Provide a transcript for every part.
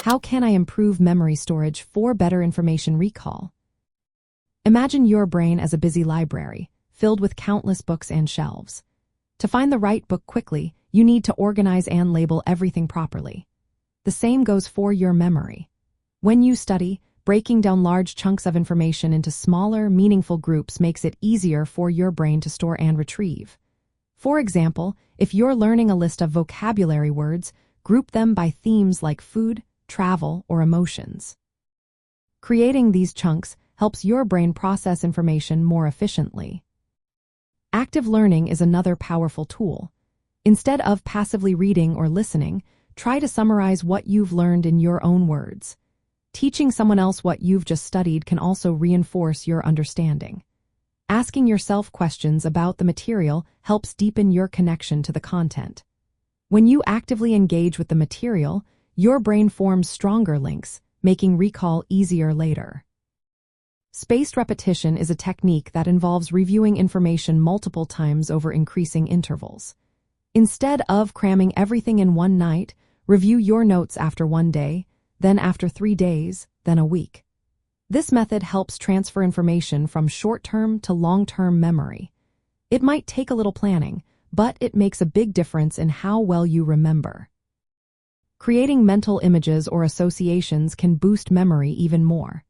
How can I improve memory storage for better information recall? Imagine your brain as a busy library, filled with countless books and shelves. To find the right book quickly, you need to organize and label everything properly. The same goes for your memory. When you study, breaking down large chunks of information into smaller, meaningful groups makes it easier for your brain to store and retrieve. For example, if you're learning a list of vocabulary words, group them by themes like food, travel, or emotions. Creating these chunks helps your brain process information more efficiently. Active learning is another powerful tool. Instead of passively reading or listening, try to summarize what you've learned in your own words. Teaching someone else what you've just studied can also reinforce your understanding. Asking yourself questions about the material helps deepen your connection to the content. When you actively engage with the material, your brain forms stronger links, making recall easier later. Spaced repetition is a technique that involves reviewing information multiple times over increasing intervals. Instead of cramming everything in one night, review your notes after 1 day, then after 3 days, then a week. This method helps transfer information from short-term to long-term memory. It might take a little planning, but it makes a big difference in how well you remember. Creating mental images or associations can boost memory even more.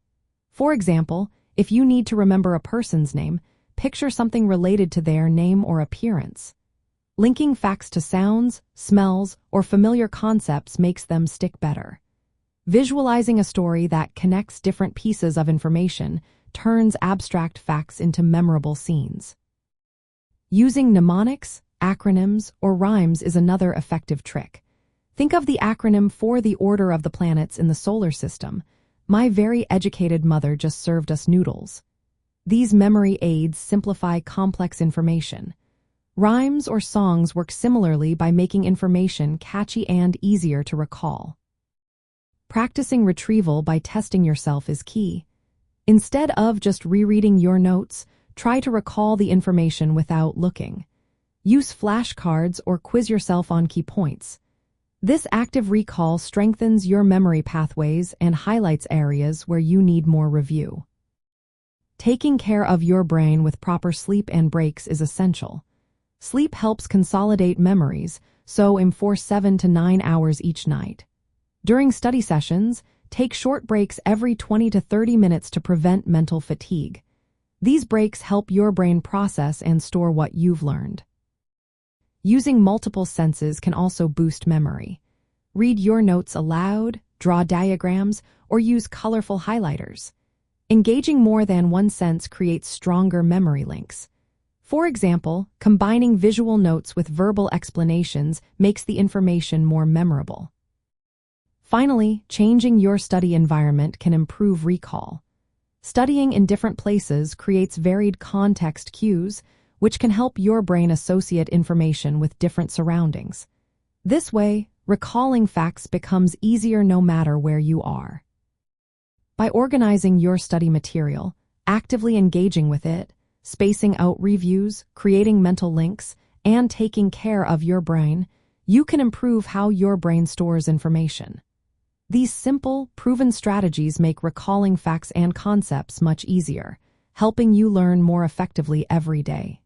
For example, if you need to remember a person's name, picture something related to their name or appearance. Linking facts to sounds, smells, or familiar concepts makes them stick better. Visualizing a story that connects different pieces of information turns abstract facts into memorable scenes. Using mnemonics, acronyms, or rhymes is another effective trick. Think of the acronym for the order of the planets in the solar system. My very educated mother just served us noodles. These memory aids simplify complex information. Rhymes or songs work similarly by making information catchy and easier to recall. Practicing retrieval by testing yourself is key. Instead of just rereading your notes, try to recall the information without looking. Use flashcards or quiz yourself on key points. This active recall strengthens your memory pathways and highlights areas where you need more review. Taking care of your brain with proper sleep and breaks is essential. Sleep helps consolidate memories, so aim for 7 to 9 hours each night. During study sessions, take short breaks every 20 to 30 minutes to prevent mental fatigue. These breaks help your brain process and store what you've learned. Using multiple senses can also boost memory. Read your notes aloud, draw diagrams, or use colorful highlighters. Engaging more than one sense creates stronger memory links. For example, combining visual notes with verbal explanations makes the information more memorable. Finally, changing your study environment can improve recall. Studying in different places creates varied context cues, which can help your brain associate information with different surroundings. This way, recalling facts becomes easier no matter where you are. By organizing your study material, actively engaging with it, spacing out reviews, creating mental links, and taking care of your brain, you can improve how your brain stores information. These simple, proven strategies make recalling facts and concepts much easier, helping you learn more effectively every day.